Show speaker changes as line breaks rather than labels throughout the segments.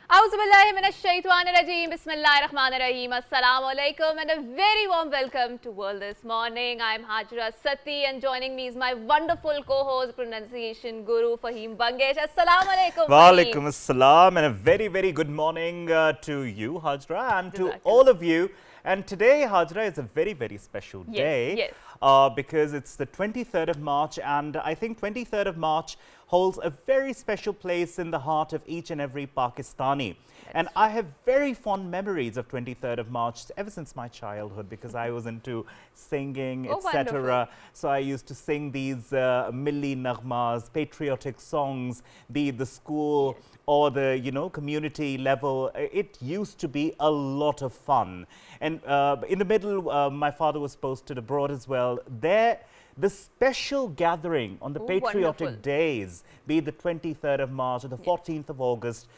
Auzubillahiminash-shaytanir-rajeem. Bismillahir-rahmanir-rahim. Assalamu alaikum and a very warm welcome to World This Morning. I'm Hajra Sati and joining me is my wonderful co-host, pronunciation guru Fahim Bangesh. Assalamu alaikum.
Wa alaikum assalam and a very good morning to you, Hajra, and to all of you. And today, Hajra, is a very special day because it's the 23rd of March, and I think 23rd of March holds a very special place in the heart of each and every Pakistani. And I have very fond memories of 23rd of March ever since my childhood because I was into singing, etc. So I used to sing these Milli Naghmas, patriotic songs, be it the school or the, community level. It used to be a lot of fun. And in the middle, my father was posted abroad as well. The special gathering on the patriotic days, be it the 23rd of March or the 14th of August,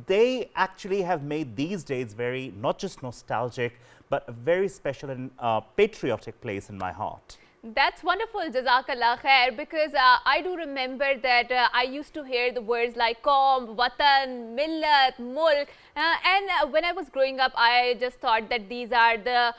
they actually have made these days very, not just nostalgic, but a very special and patriotic place in my heart.
That's wonderful, Jazakallah Khair, because I do remember that I used to hear the words like Qaum, Watan, Millat, Mulk, and when I was growing up, I just thought that these are the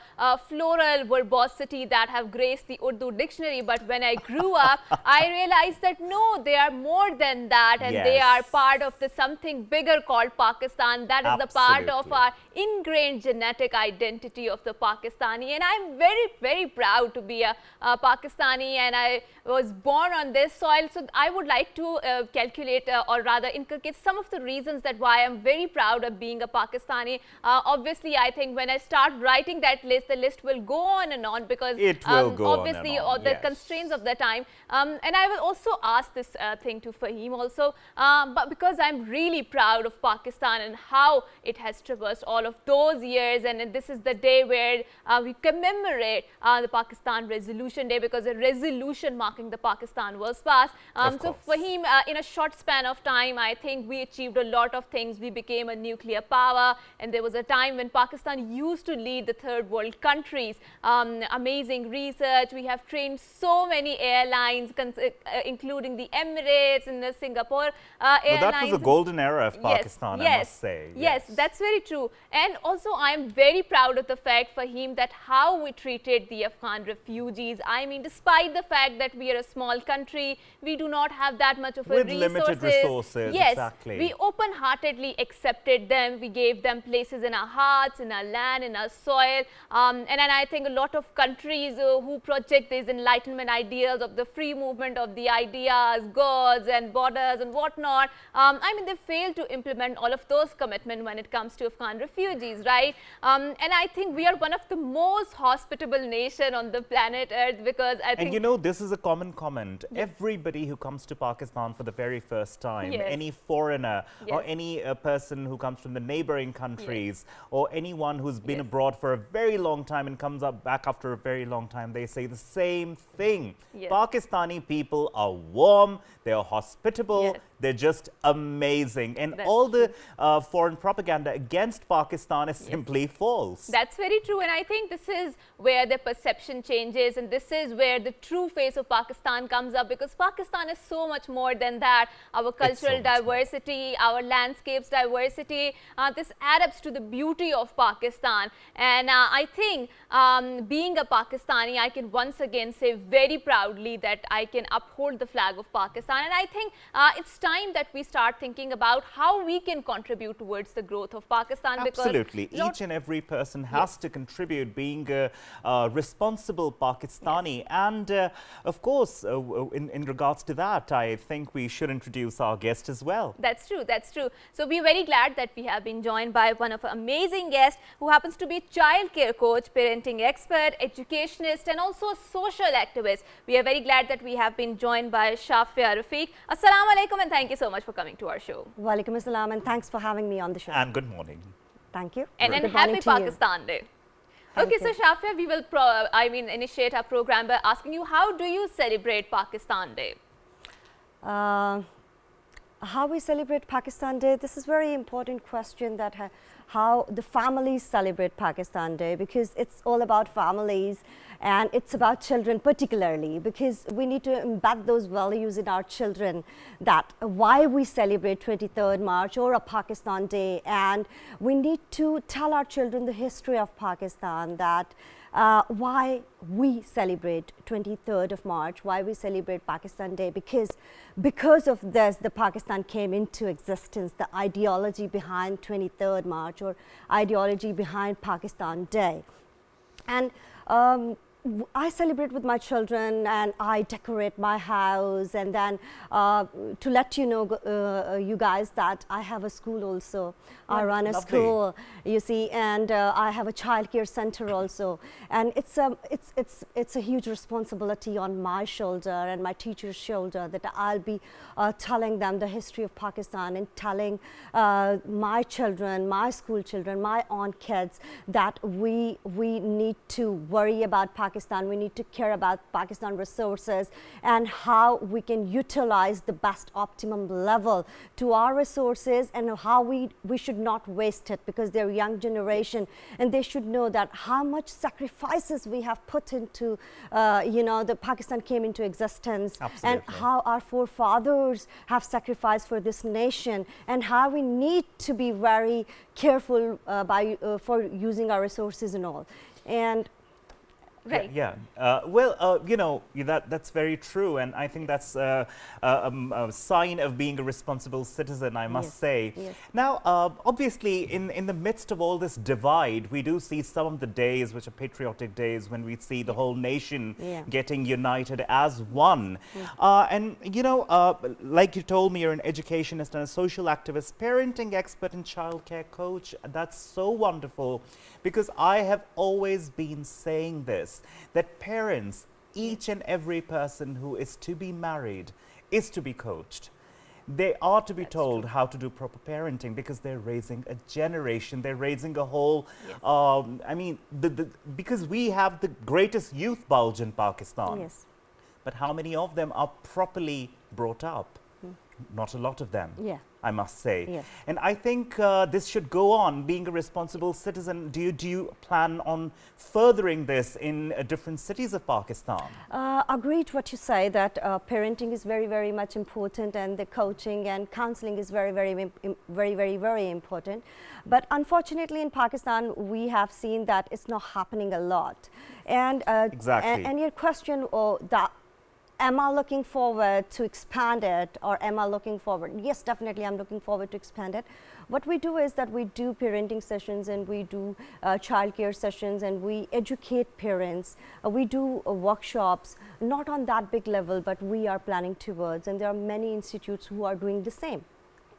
floral verbosity that have graced the Urdu dictionary. But when I grew up, I realized that no, they are more than that, and they are part of the something bigger called Pakistan. That is the part of our ingrained genetic identity of the Pakistani, and I'm very proud to be a Pakistani, and I was born on this soil. So I would like to calculate or rather inculcate some of the reasons that why I'm very proud of being a Pakistani. Obviously, I think when I start writing that list, the list will go on and on because
it will go
obviously
on and on,
the constraints of the time. And I will also ask this thing to Fahim also, but because I'm really proud of Pakistan and how it has traversed all of those years, and this is the day where we commemorate the Pakistan Resolution Day, because a resolution marking the Pakistan was passed. So Fahim, in a short span of time, I think we achieved a lot of things. We became a nuclear power, and there was a time when Pakistan used to lead the third world countries. Amazing research. We have trained so many airlines, including the Emirates and the Singapore airlines.
That was a golden era of Pakistan, I must say.
Yes, that's very true. And also, I am very proud of the fact, Fahim, that how we treated the Afghan refugees. I mean, despite the fact that we are a small country, we do not have that much of a
limited resources.
Yes,
exactly.
We open-heartedly accepted them. We gave them places in our hearts, in our land, in our soil. And I think a lot of countries who project these enlightenment ideals of the free movement of the ideas, goods and borders and whatnot, I mean, they fail to implement all of those commitments when it comes to Afghan refugees, right? And I think we are one of the most hospitable nation on the planet Earth, because I think...
And this is a common comment. Everybody who comes to Pakistan for the very first time, any foreigner or any person who comes from the neighboring countries or anyone who's been abroad for a very long time and comes back after a very long time, they say the same thing. Pakistani people are warm, they are hospitable, they're just amazing. And all the foreign propaganda against Pakistan is simply false.
That's very true. And I think this is where the perception changes, and this is where the true face of Pakistan comes up, because Pakistan is so much more than that. Our cultural diversity, our landscapes diversity, this adds up to the beauty of Pakistan. And I think being a Pakistani, I can once again say very proudly that I can uphold the flag of Pakistan. And I think it's time that we start thinking about how we can contribute towards the growth of Pakistan.
Absolutely. Each and every person has to contribute, being a responsible Pakistani. And of course, in regards to that, I think we should introduce our guest as well.
That's true. That's true. So we're very glad that we have been joined by one of our amazing guests who happens to be a child care coach, parenting expert, educationist, and also a social activist. We are very glad that we have been joined by Shafia Rafiq. Assalamu alaikum, and thank you so much for coming to our show.
Wa alaikum assalam, and thanks for having me on the show.
And good morning.
Thank you.
And happy Pakistan Day. Okay, so Shafia, we will initiate our program by asking you, how do you celebrate Pakistan Day?
how we celebrate Pakistan Day, this is a very important question, that how the families celebrate Pakistan Day, because it's all about families and it's about children particularly, because we need to embed those values in our children, that why we celebrate 23rd March or a Pakistan Day, and we need to tell our children the history of Pakistan, that why we celebrate 23rd of March, why we celebrate Pakistan Day, because of this, the Pakistan came into existence, the ideology behind 23rd March or ideology behind Pakistan Day. And I celebrate with my children, and I decorate my house, and then to let you know, you guys, that I have a school also. I run a school, you see, and I have a childcare center also, and it's a huge responsibility on my shoulder and my teacher's shoulder, that I'll be telling them the history of Pakistan, and telling my children, my school children, my own kids, that we need to worry about Pakistan, we need to care about Pakistan resources, and how we can utilize the best optimum level to our resources, and how we should not waste it, because they're young generation, and they should know that how much sacrifices we have put into, the Pakistan came into existence.
Absolutely.
And how our forefathers have sacrificed for this nation, and how we need to be very careful for using our resources and all. And
right.
Yeah. That's very true, and I think that's a sign of being a responsible citizen, I must say.
Yes.
Now, obviously, in the midst of all this divide, we do see some of the days which are patriotic days, when we see the whole nation getting united as one. And like you told me, you're an educationist and a social activist, parenting expert and childcare coach. That's so wonderful, because I have always been saying this, that parents, each and every person who is to be married, is to be coached. They are to be told how to do proper parenting, because they're raising a generation, they're raising a whole, because we have the greatest youth bulge in Pakistan.
yes.
But how many of them are properly brought up? Not a lot of them.
Yeah.
I must say.
Yes.
And I think this should go on, being a responsible citizen. Do you plan on furthering this in different cities of Pakistan?
Agreed what you say, that parenting is very, very much important, and the coaching and counseling is very, very important. But unfortunately in Pakistan, we have seen that it's not happening a lot. And
exactly.
And your question, that am I looking forward to expand it, or am I looking forward? Yes, definitely I'm looking forward to expand it. What we do is that we do parenting sessions, and we do childcare sessions, and we educate parents. We do workshops, not on that big level, but we are planning towards, and there are many institutes who are doing the same.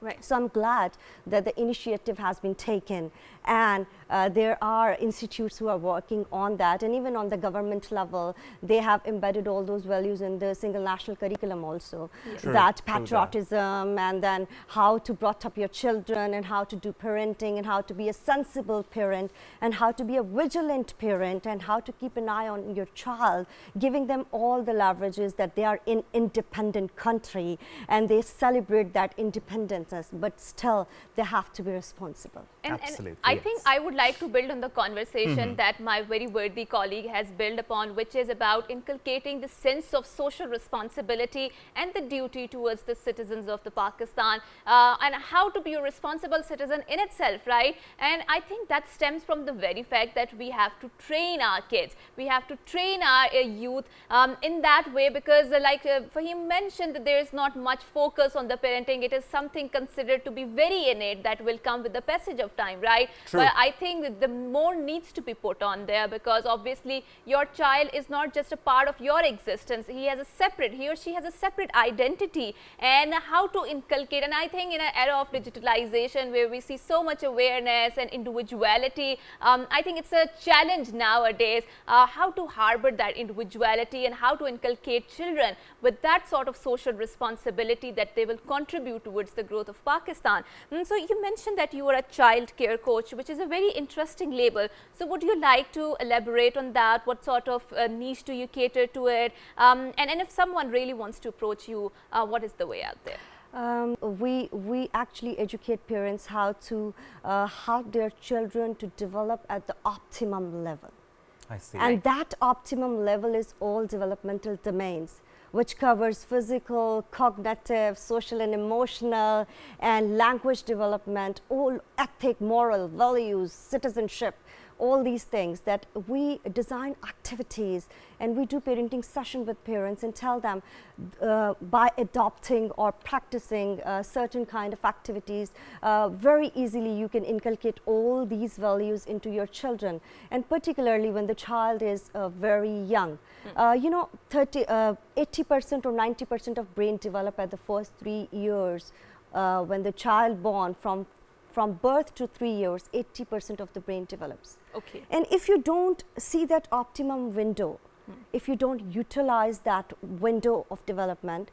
Right.
So I'm glad that the initiative has been taken, and there are institutes who are working on that, and even on the government level, they have embedded all those values in the single national curriculum also.
Yes.
That patriotism, and then how to brought up your children, and how to do parenting, and how to be a sensible parent, and how to be a vigilant parent, and how to keep an eye on your child, giving them all the leverages that they are in independent country, and they celebrate that independence, but still they have to be responsible.
Absolutely.
And I think I would like to build on the conversation that my very worthy colleague has built upon, which is about inculcating the sense of social responsibility and the duty towards the citizens of the Pakistan, and how to be a responsible citizen in itself, right? And I think that stems from the very fact that we have to train our kids, we have to train our youth in that way, because like Fahim mentioned, that there is not much focus on the parenting. It is something considered to be very innate that will come with the passage of time, right?
True.
But I think that the more needs to be put on there, because obviously your child is not just a part of your existence. He or she has a separate identity, and how to inculcate. And I think in an era of digitalization, where we see so much awareness and individuality, I think it's a challenge nowadays, how to harbor that individuality, and how to inculcate children with that sort of social responsibility, that they will contribute towards the growth of Pakistan. So you mentioned that you are a child care coach, which is a very interesting label. So would you like to elaborate on that? What sort of niche do you cater to it? And if someone really wants to approach you, what is the way out there?
We actually educate parents how to help their children to develop at the optimum level.
I see.
And that optimum level is all developmental domains, which covers physical, cognitive, social and emotional, and language development, all ethic, moral, values, citizenship, all these things that we design activities, and we do parenting session with parents and tell them by adopting or practicing certain kind of activities, very easily you can inculcate all these values into your children, and particularly when the child is very young. You know, 80% or 90% of brain develop at the first 3 years. When the child born from birth to 3 years, 80% of the brain develops.
Okay.
And if you don't see that optimum window, if you don't utilize that window of development,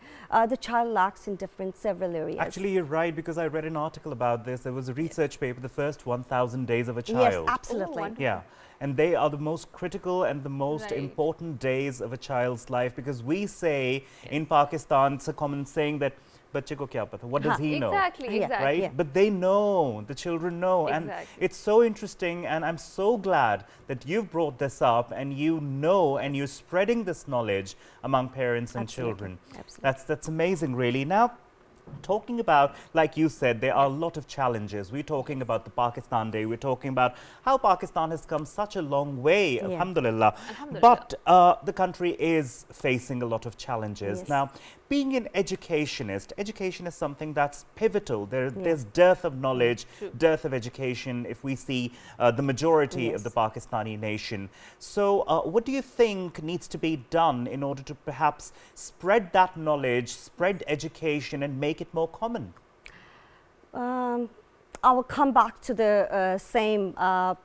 the child lacks in several areas.
Actually, you're right, because I read an article about this. There was a research paper, the first 1,000 days of a child.
Yes, absolutely.
Oh,
yeah. And they are the most critical and the most important days of a child's life, because we say in Pakistan, it's a common saying that बच्चे को क्या पता? What does he know?
Exactly, exactly.
Right?
Yeah.
But they know, the children know.
Exactly.
And it's so interesting, and I'm so glad that you've brought this up and you know and you're spreading this knowledge among parents and children.
Absolutely.
That's amazing, really. Now, talking about, like you said, there are a lot of challenges. We're talking about the Pakistan Day. We're talking about how Pakistan has come such a long way, alhamdulillah. But the country is facing a lot of challenges.
Yes.
Now, being an educationist, education is something that's pivotal. There's dearth of knowledge, dearth of education if we see the majority of the Pakistani nation. So what do you think needs to be done in order to perhaps spread that knowledge, spread education and make it more common?
I will come back to the same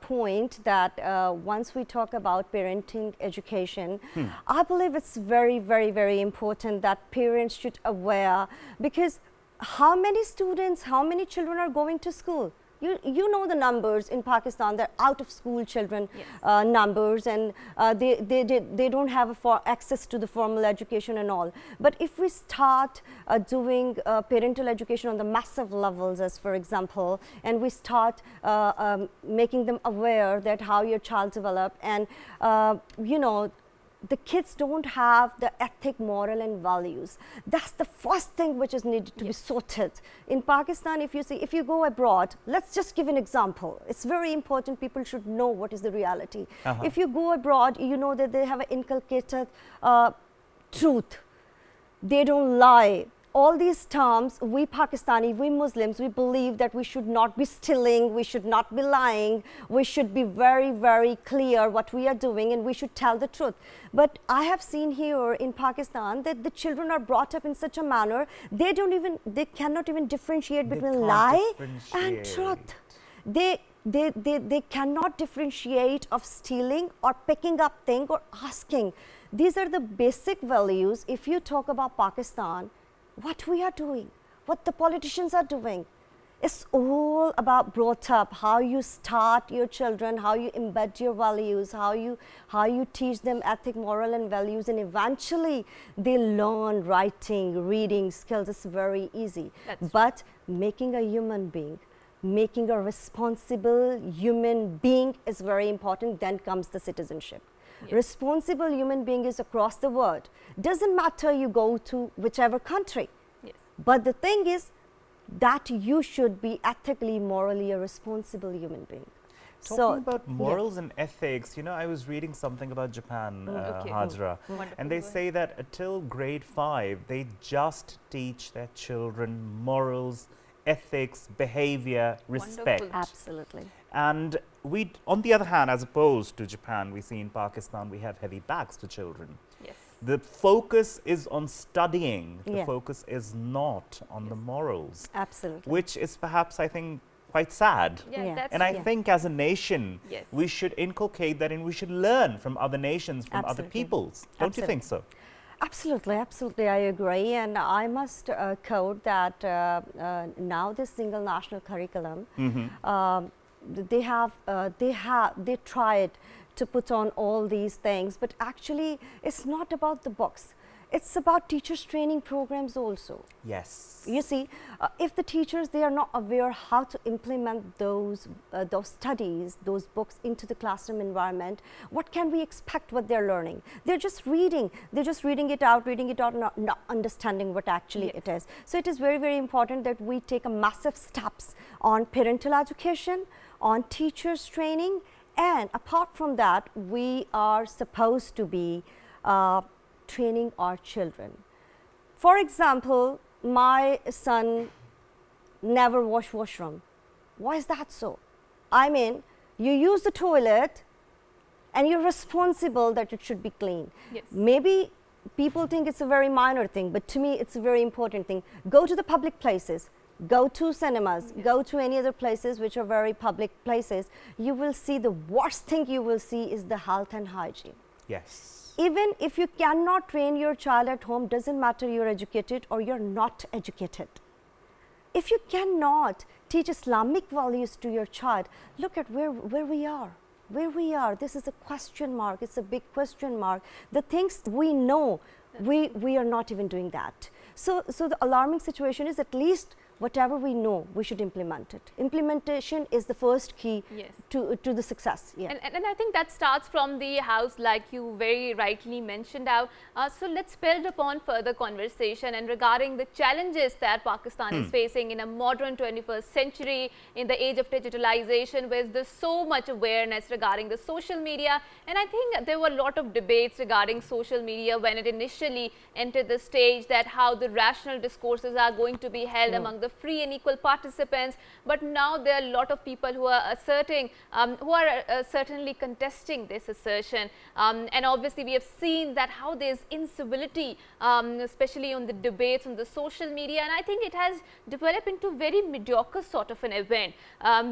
point that once we talk about parenting education, I believe it's very, very, very important that parents should aware, because how many students, how many children are going to school? You know the numbers in Pakistan, they're out of school children numbers, and they don't have access to the formal education and all. But if we start doing parental education on the massive levels, as for example, and we start making them aware that how your child develop, and you know, the kids don't have the ethic, moral and values. That's the first thing which is needed to be sorted. In Pakistan, if you go abroad, let's just give an example. It's very important, people should know what is the reality. If you go abroad, you know that they have inculcated truth. They don't lie. All these terms, we Pakistani, we Muslims, we believe that we should not be stealing, we should not be lying, we should be very, very clear what we are doing, and we should tell the truth. But I have seen here in Pakistan that the children are brought up in such a manner, they cannot even differentiate between lie and truth. They cannot differentiate of stealing or picking up thing or asking. These are the basic values. If you talk about Pakistan, what we are doing, what the politicians are doing, it's all about brought up, how you start your children, how you embed your values, how you teach them ethic, moral and values, and eventually they learn writing, reading skills. It's very easy. But making a human being, making a responsible human being is very important. Then comes the citizenship. Responsible human being is across the world. Doesn't matter you go to whichever country. But the thing is that you should be ethically, morally a responsible human being.
Talking about morals and ethics, you know, I was reading something about Japan, Hajra, and they say that until grade 5, they just teach their children morals, ethics, behavior, respect.
Absolutely.
And we, on the other hand, as opposed to Japan, we see in Pakistan, we have heavy bags to children. The focus is on studying. The focus is not on the morals.
Absolutely.
Which is perhaps, I think, quite sad. And I think as a nation, we should inculcate that, and we should learn from other nations, from other peoples. Don't you think so?
Absolutely, absolutely, I agree. And I must quote that now this single national curriculum, they tried to put on all these things, but actually it's not about the books. it's about teachers training programs also.
Yes.
You see, if the teachers, they are not aware how to implement those studies, those books into the classroom environment, what can we expect what they're learning? They're just reading it out, not understanding what actually it is. So it is very, very important that we take a massive steps on parental education, on teachers training, and apart from that, we are supposed to be training our children. For example, my son never wash washroom. Why is that so? I mean, you use the toilet and you're responsible that it should be clean.
Yes.
Maybe people think it's a very minor thing, but to me it's a very important thing. Go to the public places, go to cinemas, go to any other places which are very public places. You will see the worst thing you will see is the health and hygiene.
Yes.
Even if you cannot train your child at home, doesn't matter you're educated or you're not educated. If you cannot teach Islamic values to your child, look at where we are. Where we are, this is a question mark, it's a big question mark. The things we know, we are not even doing that. So the alarming situation is at least whatever we know, we should implement it. Implementation is the first key to the success. Yeah.
And I think that starts from the house, like you very rightly mentioned out. So let's build upon further conversation and regarding the challenges that Pakistan is facing in a modern 21st century, in the age of digitalization, where there's so much awareness regarding the social media. And I think there were a lot of debates regarding social media when it initially entered the stage, that how the rational discourses are going to be held among the free and equal participants. But now there are a lot of people who are asserting, certainly contesting this assertion. And obviously we have seen that how there's incivility, especially on the debates on the social media. And I think it has developed into very mediocre sort of an event,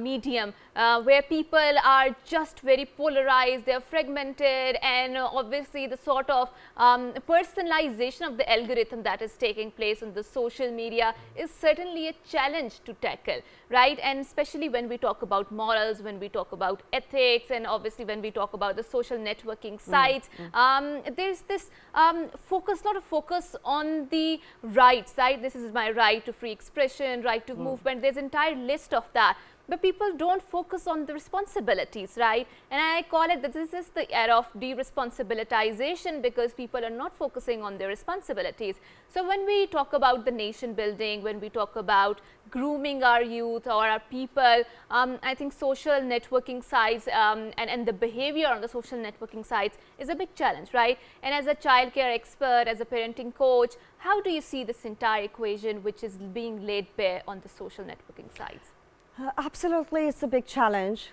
medium, where people are just very polarized, they're fragmented, and obviously the sort of personalization of the algorithm that is taking place on the social media is certainly a challenge to tackle, right? And especially when we talk about morals, when we talk about ethics, and obviously when we talk about the social networking sites, there's this focus, lot of focus on the rights, right? This is my right to free expression, right to movement. There's an entire list of that. But people don't focus on the responsibilities, right? And I call it that this is the era of de-responsibilitization, because people are not focusing on their responsibilities. So when we talk about the nation building, when we talk about grooming our youth or our people, I think social networking sites and the behavior on the social networking sites is a big challenge, right? And as a childcare expert, as a parenting coach, how do you see this entire equation which is being laid bare on the social networking sites?
Absolutely, it's a big challenge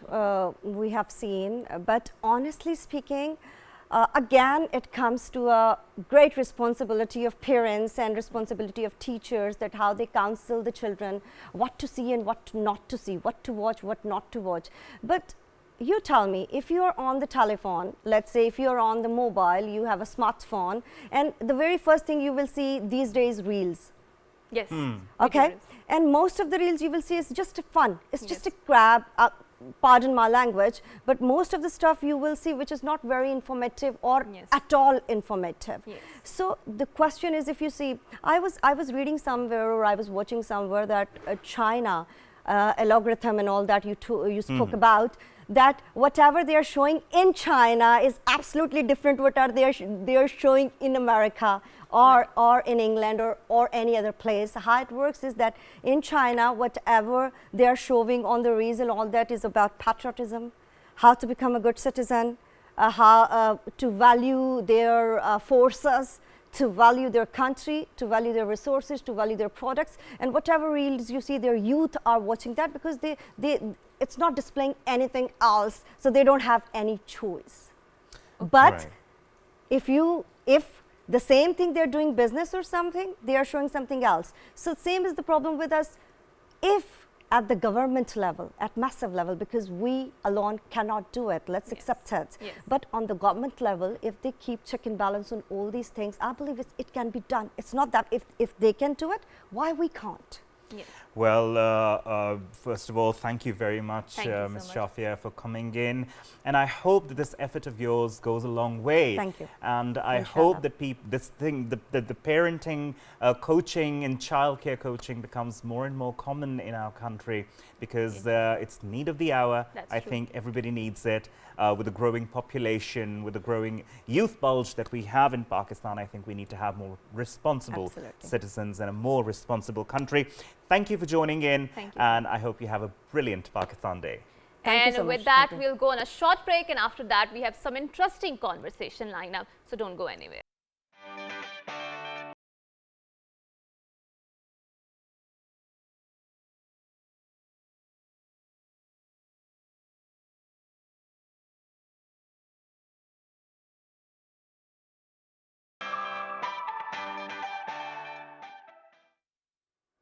we have seen, but honestly speaking, again, it comes to a great responsibility of parents and responsibility of teachers, that how they counsel the children what to see and what not to see, what to watch, what not to watch. But you tell me, if you are on the telephone, let's say if you are on the mobile, you have a smartphone, and the very first thing you will see these days, reels.
Yes.
Okay. And most of the reels you will see is just fun. It's just a grab, pardon my language, but most of the stuff you will see which is not very informative or at all informative. So the question is, if you see, I was reading somewhere, or I was watching somewhere, that China algorithm and all that you spoke about, that whatever they are showing in China is absolutely different what they are showing in America or in England or any other place. How it works is that in China, whatever they are showing on the reels and all that is about patriotism, how to become a good citizen, how to value their forces, to value their country, to value their resources, to value their products. And whatever reels you see, their youth are watching that, because it's not displaying anything else, so they don't have any choice. But if the same thing they're doing business or something, they are showing something else. So same is the problem with us, if at the government level, at massive level, because we alone cannot do it, let's accept it. But on the government level, if they keep check and balance on all these things, I believe it can be done. It's not that if they can do it, why we can't?
Yes.
Well, first of all, thank you very much, Ms. Shafia, for coming in. And I hope that this effort of yours goes a long way.
Thank you.
And I hope that the parenting, coaching and childcare coaching becomes more and more common in our country, because it's need of the hour. I think everybody needs it. With the growing population, with the growing youth bulge that we have in Pakistan, I think we need to have more responsible citizens and a more responsible country. Thank you for joining in, and I hope you have a brilliant Pakistan Day.
And with that, we'll go on a short break, and after that, we have some interesting conversation lined up, so don't go anywhere.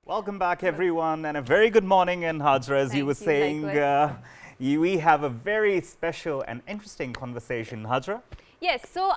Welcome back, everyone, and a very good morning. And Hajra, as you were saying, we have a very special and interesting conversation. Hajra?
Yes, so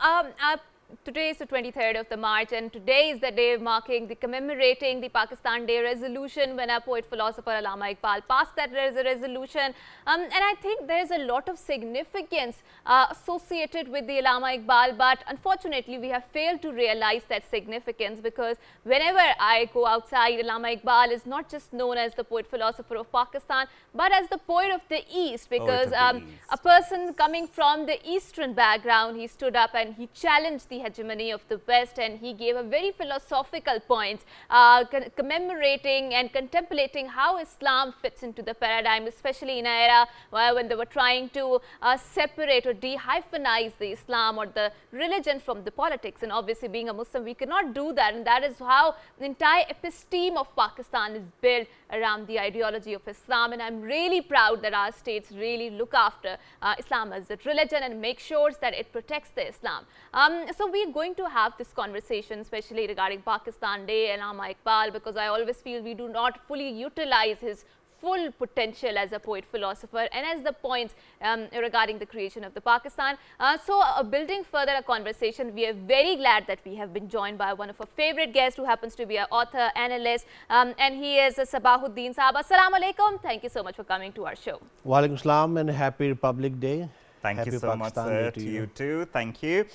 today is the 23rd of the March, and today is the day marking the commemorating the Pakistan Day resolution, when our poet philosopher Allama Iqbal passed that resolution. And I think there is a lot of significance associated with the Allama Iqbal, but unfortunately we have failed to realize that significance, because whenever I go outside, Allama Iqbal is not just known as the poet philosopher of Pakistan, but as the poet of the East, because a person coming from the Eastern background, he stood up and he challenged the hegemony of the West, and he gave a very philosophical points commemorating and contemplating how Islam fits into the paradigm, especially in an era when they were trying to separate or de-hyphenize the Islam or the religion from the politics. And obviously, being a Muslim, we cannot do that, and that is how the entire episteme of Pakistan is built around the ideology of Islam. And I'm really proud that our states really look after Islam as a religion and make sure that it protects the Islam. So we're going to have this conversation, especially regarding Pakistan Day and Allama Iqbal, because I always feel we do not fully utilize his full potential as a poet philosopher and as the points regarding the creation of the Pakistan. So building further a conversation, we are very glad that we have been joined by one of our favorite guests, who happens to be an author, analyst, and he is Sabahuddin Saab. Assalamu alaikum. Thank you so much for coming to our show.
Wa alaikum salam and happy Republic Day.
Thank you so much, sir, to you too. Thank you.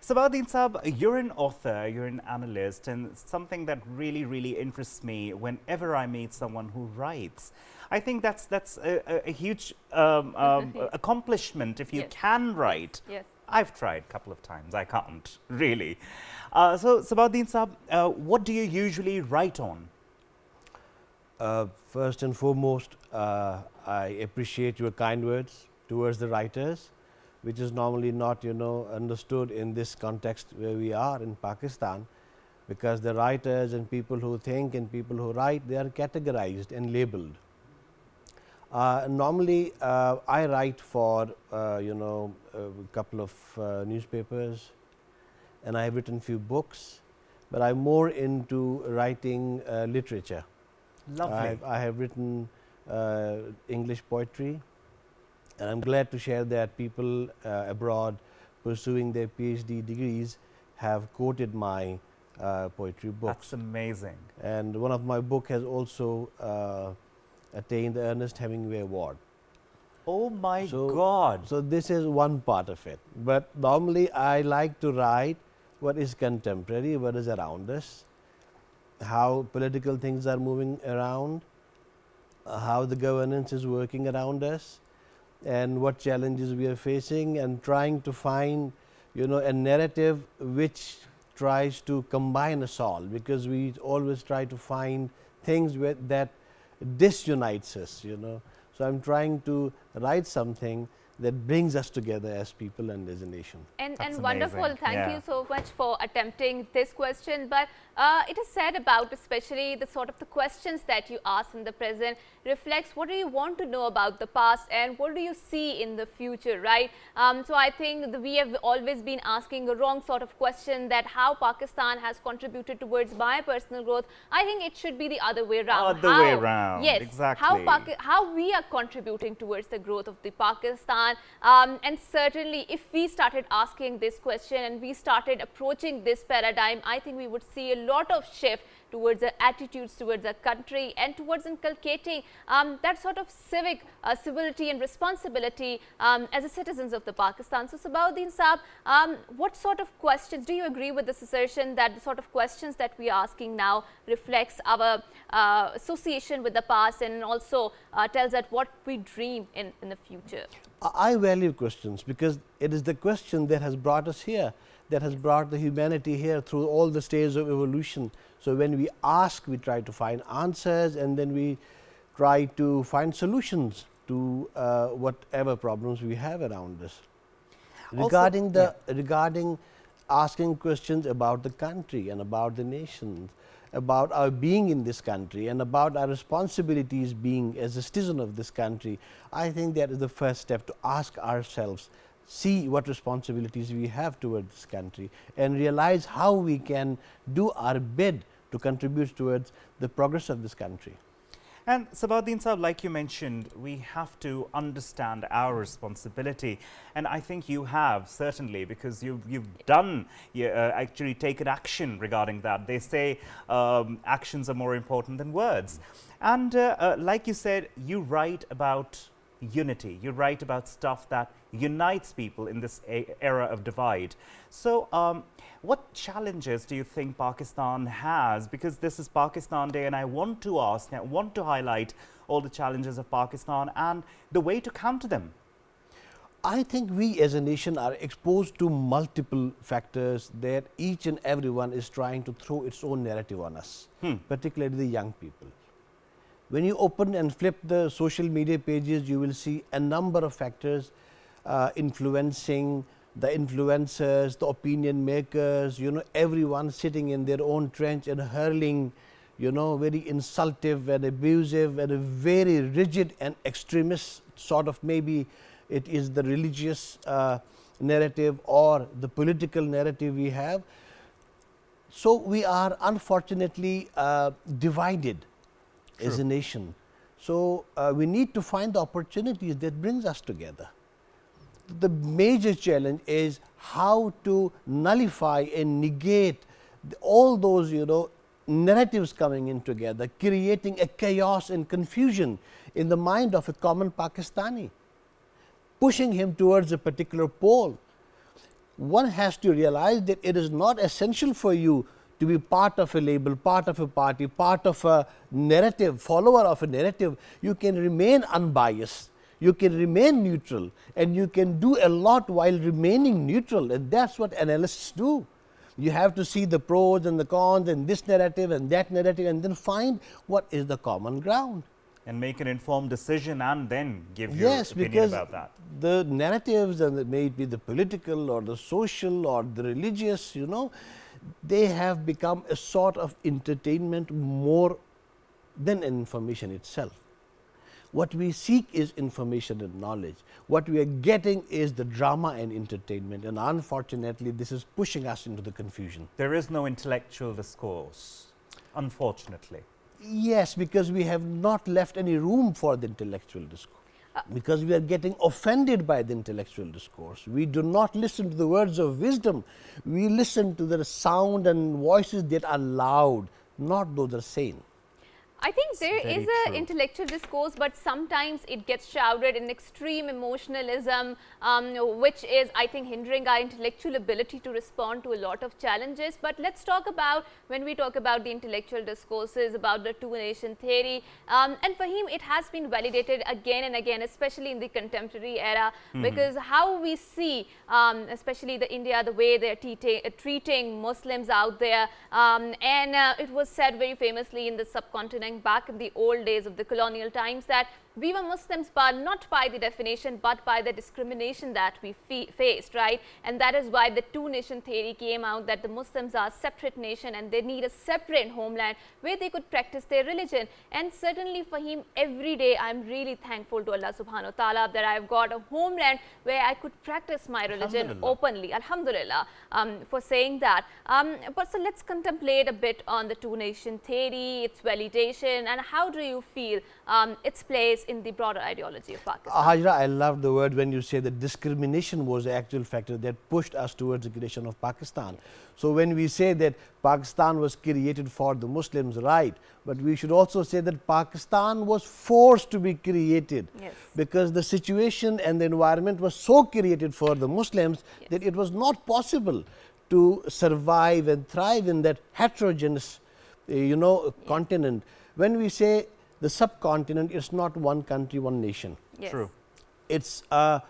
Sabahuddin Saab, you're an author, you're an analyst, and something that really interests me whenever I meet someone who writes. I think that's a huge accomplishment if you can write.
Yes.
I've tried a couple of times. I can't, really. So, Sabahuddin Saab, what do you usually write on?
First and foremost, I appreciate your kind words towards the writers, which is normally not, understood in this context where we are in Pakistan, because the writers and people who think and people who write, they are categorized and labeled. Normally, I write for, a couple of newspapers, and I have written few books, but I'm more into writing literature.
Lovely.
I have written English poetry. And I'm glad to share that people abroad pursuing their PhD degrees have quoted my poetry books.
That's amazing.
And one of my book has also attained the Ernest Hemingway Award.
Oh my God.
So this is one part of it. But normally I like to write what is contemporary, what is around us, how political things are moving around, how the governance is working around us, and what challenges we are facing, and trying to find, a narrative which tries to combine us all, because we always try to find things that disunites us, So I'm trying to write something that brings us together as people and as a nation.
And wonderful. Thank you so much for attempting this question. But it is said about, especially the sort of the questions that you ask in the present reflects what do you want to know about the past and what do you see in the future, right? So I think we have always been asking a wrong sort of question, that how Pakistan has contributed towards my personal growth. I think it should be the other way around.
Other way around.
Yes.
Exactly.
How we are contributing towards the growth of the Pakistan. And certainly if we started asking this question and we started approaching this paradigm, I think we would see a lot of shift towards their attitudes towards their country, and towards inculcating that sort of civic civility and responsibility as a citizens of the Pakistan. So Sabahuddin Saab, what sort of questions, do you agree with this assertion that the sort of questions that we are asking now reflects our association with the past and also tells us what we dream in the future?
I value questions because it is the question that has brought us here, that has brought the humanity here through all the stages of evolution. So when we ask, we try to find answers, and then we try to find solutions to whatever problems we have around us. Regarding asking questions about the country and about the nations, about our being in this country and about our responsibilities being as a citizen of this country, I think that is the first step, to ask ourselves, see what responsibilities we have towards this country and realize how we can do our bit to contribute towards the progress of this country.
And Sabahuddin Saab, like you mentioned, we have to understand our responsibility, and I think you have, certainly, because you've done, actually taken action regarding that. They say actions are more important than words. And like you said, you write about unity, you write about stuff that unites people in this era of divide. So what challenges do you think Pakistan has? Because this is Pakistan Day, and I want to ask, I want to highlight all the challenges of Pakistan and the way to counter them.
I think we as a nation are exposed to multiple factors that each and everyone is trying to throw its own narrative on us, particularly the young people. When you open and flip the social media pages, you will see a number of factors influencing the influencers, the opinion makers, everyone sitting in their own trench and hurling, very insultive and abusive and a very rigid and extremist sort of, maybe it is the religious narrative or the political narrative we have. So we are unfortunately divided as a nation. So we need to find the opportunities that brings us together. The major challenge is how to nullify and negate all those narratives coming in together, creating a chaos and confusion in the mind of a common Pakistani, pushing him towards a particular pole. One has to realize that it is not essential for you to be part of a label, part of a party, part of a narrative, follower of a narrative. You can remain unbiased, you can remain neutral, and you can do a lot while remaining neutral, and that's what analysts do. You have to see the pros and the cons and this narrative and that narrative, and then find what is the common ground.
And make an informed decision and then give your opinion about that.
The narratives, and it may be the political or the social or the religious, they have become a sort of entertainment more than information itself. What we seek is information and knowledge. What we are getting is the drama and entertainment, and unfortunately this is pushing us into the confusion.
There is no intellectual discourse, unfortunately.
Yes, because we have not left any room for the intellectual discourse. Because we are getting offended by the intellectual discourse. We do not listen to the words of wisdom. We listen to the sound and voices that are loud, not those that are sane.
I think there is an intellectual discourse, but sometimes it gets shrouded in extreme emotionalism, which is, I think, hindering our intellectual ability to respond to a lot of challenges. But let's talk about, when we talk about the intellectual discourses, about the two-nation theory. And Fahim, it has been validated again and again, especially in the contemporary era, because how we see, especially the India, the way they are treating Muslims out there. And it was said very famously in the subcontinent back in the old days of the colonial times that we were Muslims, but not by the definition, but by the discrimination that we faced, right? And that is why the two-nation theory came out, that the Muslims are a separate nation and they need a separate homeland where they could practice their religion. And certainly, Fahim, every day I'm really thankful to Allah subhanahu wa ta'ala that I've got a homeland where I could practice my religion openly. Alhamdulillah for saying that. But so let's contemplate a bit on the two-nation theory, its validation, discrimination, and how do you feel its place in the broader ideology of Pakistan?
Hajra, I love the word when you say that discrimination was the actual factor that pushed us towards the creation of Pakistan. So when we say that Pakistan was created for the Muslims, right, but we should also say that Pakistan was forced to be created, because the situation and the environment was so created for the Muslims that it was not possible to survive and thrive in that heterogeneous continent. When we say the subcontinent, it's not one country, one nation.
True.
It's a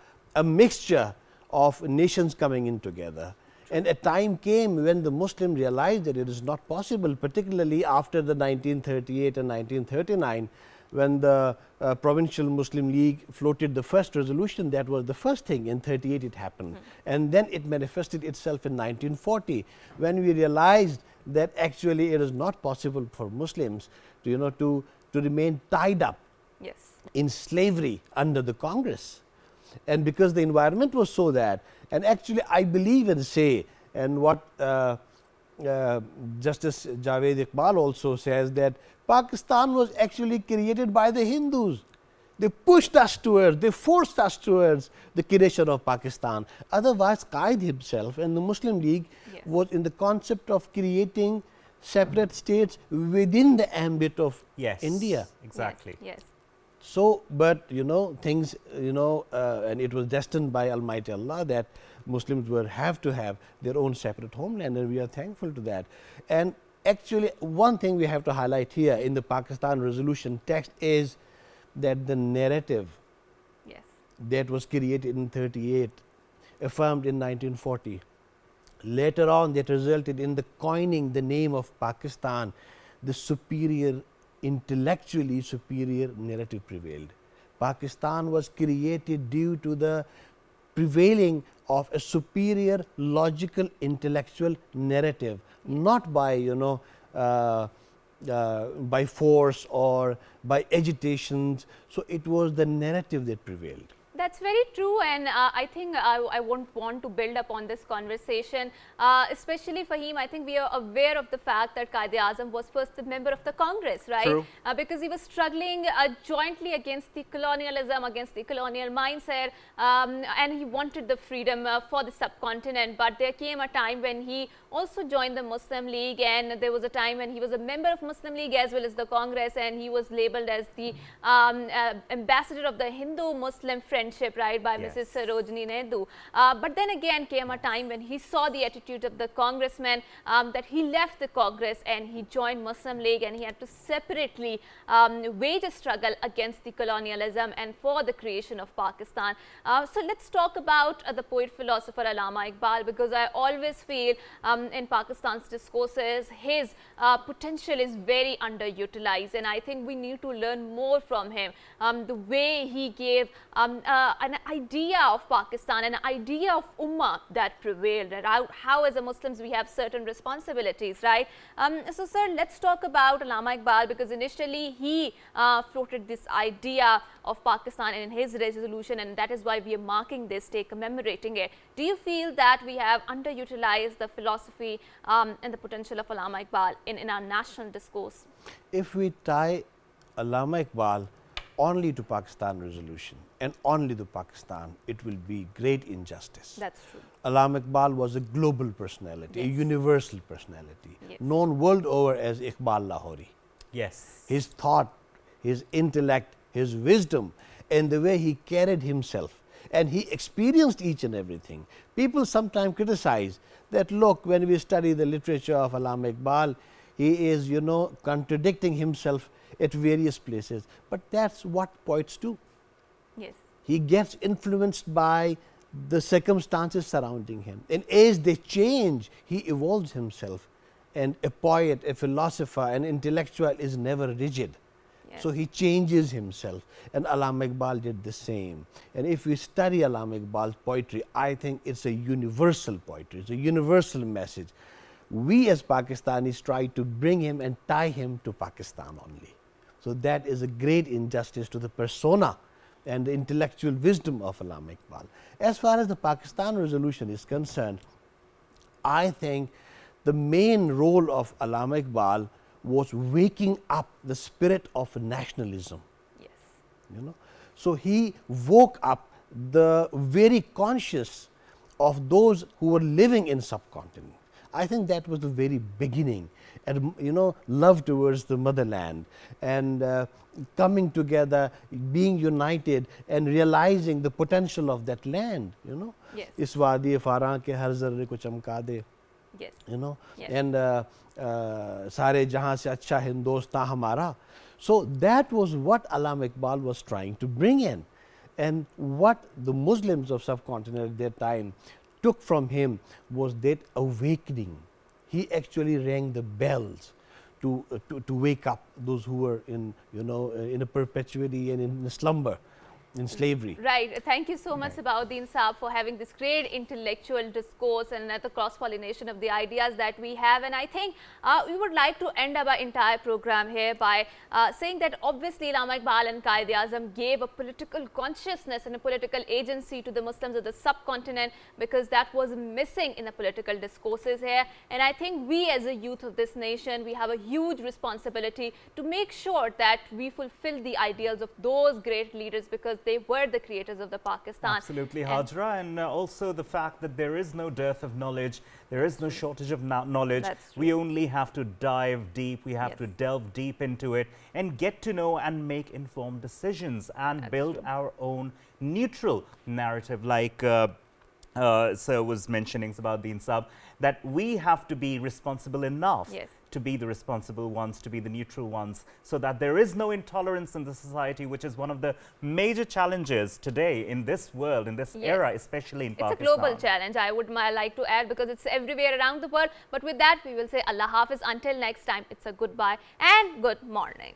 mixture of nations coming in together. And a time came when the Muslim realized that it is not possible, particularly after the 1938 and 1939, when the Provincial Muslim League floated the first resolution. That was the first thing. In 38 it happened. And then it manifested itself in 1940, when we realized that actually it is not possible for Muslims to remain tied up in slavery under the Congress. And because the environment was so that, and actually I believe and say, and what Justice Javed Iqbal also says, that Pakistan was actually created by the Hindus. They pushed us towards, they forced us towards the creation of Pakistan. Otherwise, Qaid himself and the Muslim League was in the concept of creating separate states within the ambit of India.
Exactly.
So, but things, and it was destined by Almighty Allah that Muslims will have to have their own separate homeland, and we are thankful to that. And actually, one thing we have to highlight here in the Pakistan resolution text is that the narrative that was created in 38, affirmed in 1940, later on that resulted in the coining the name of Pakistan, the superior, intellectually superior narrative prevailed. Pakistan was created due to the prevailing of a superior logical intellectual narrative, not by by force or by agitations. So it was the narrative that prevailed.
That's very true, and I think I won't want to build up on this conversation, especially Fahim. I think we are aware of the fact that Quaid-e-Azam was first a member of the Congress, right?
True.
Because he was struggling jointly against the colonialism, against the colonial mindset, and he wanted the freedom for the subcontinent. But there came a time when he also joined the Muslim League, and there was a time when he was a member of Muslim League as well as the Congress, and he was labeled as the ambassador of the Hindu-Muslim friendship, right, by Mrs. Sarojini Naidu. But then again came a time when he saw the attitude of the congressman, that he left the Congress and he joined Muslim League, and he had to separately wage a struggle against the colonialism and for the creation of Pakistan. So let's talk about the poet philosopher Allama Iqbal, because I always feel in Pakistan's discourses his potential is very underutilized, and I think we need to learn more from him. The way he gave an idea of Pakistan, an idea of Ummah that prevailed, and how as a Muslims we have certain responsibilities, right? So sir, let's talk about Allama Iqbal, because initially he floated this idea of Pakistan in his resolution, and that is why we are marking this day, commemorating it. Do you feel that we have underutilized the philosophy and the potential of Allama Iqbal in our national discourse?
If we tie Allama Iqbal only to Pakistan resolution and only to Pakistan, it will be great injustice.
That's true.
Allama Iqbal was a global personality, a universal personality, known world over as Iqbal Lahori. His thought, his intellect, his wisdom, and the way he carried himself, and he experienced each and everything. People sometimes criticize that, look, when we study the literature of Allama Iqbal, he is, contradicting himself at various places. But that's what poets do. He gets influenced by the circumstances surrounding him. And as they change, he evolves himself. And a poet, a philosopher, an intellectual is never rigid. So he changes himself, and Allama Iqbal did the same. And if we study Allama Iqbal's poetry, I think it's a universal poetry, it's a universal message. We as Pakistanis try to bring him and tie him to Pakistan only. So that is a great injustice to the persona and the intellectual wisdom of Allama Iqbal. As far as the Pakistan resolution is concerned, I think the main role of Allama Iqbal was waking up the spirit of nationalism.
Yes.
You know, so he woke up the very conscious of those who were living in subcontinent. I think that was the very beginning, and you know, love towards the motherland, and coming together, being united, and realizing the potential of that land. You know,
Yes.
इस वादी फ़ारां के हर ज़र्रे को चमका दे.
Yes.
You know,
Yes.
and सारे जहाँ से अच्छा हिंदुस्तान हमारा. So that was what Allama Iqbal was trying to bring in, and what the Muslims of subcontinent at that time took from him was that awakening. He actually rang the bells to wake up those who were in, you know, in a perpetuity and in a slumber, in slavery.
Right. Thank you so much, Sabauddin Saab, for having this great intellectual discourse and the cross-pollination of the ideas that we have. And I think we would like to end our entire program here by saying that obviously Allama Iqbal and Quaid-e-Azam gave a political consciousness and a political agency to the Muslims of the subcontinent, because that was missing in the political discourses here. And I think we as a youth of this nation, we have a huge responsibility to make sure that we fulfill the ideals of those great leaders, because they were the creators of the Pakistan.
Absolutely, Hajra, and also the fact that there is no dearth of knowledge, there is no shortage of knowledge. We only have to dive deep, we have to delve deep into it and get to know and make informed decisions and build our own neutral narrative, like Sir was mentioning about the Insab, that we have to be responsible enough to be the responsible ones, to be the neutral ones, so that there is no intolerance in the society, which is one of the major challenges today in this world, in this era, especially in Pakistan.
It's a global challenge, I would like to add, because it's everywhere around the world. But with that, we will say Allah Hafiz. Until next time, it's a goodbye and good morning.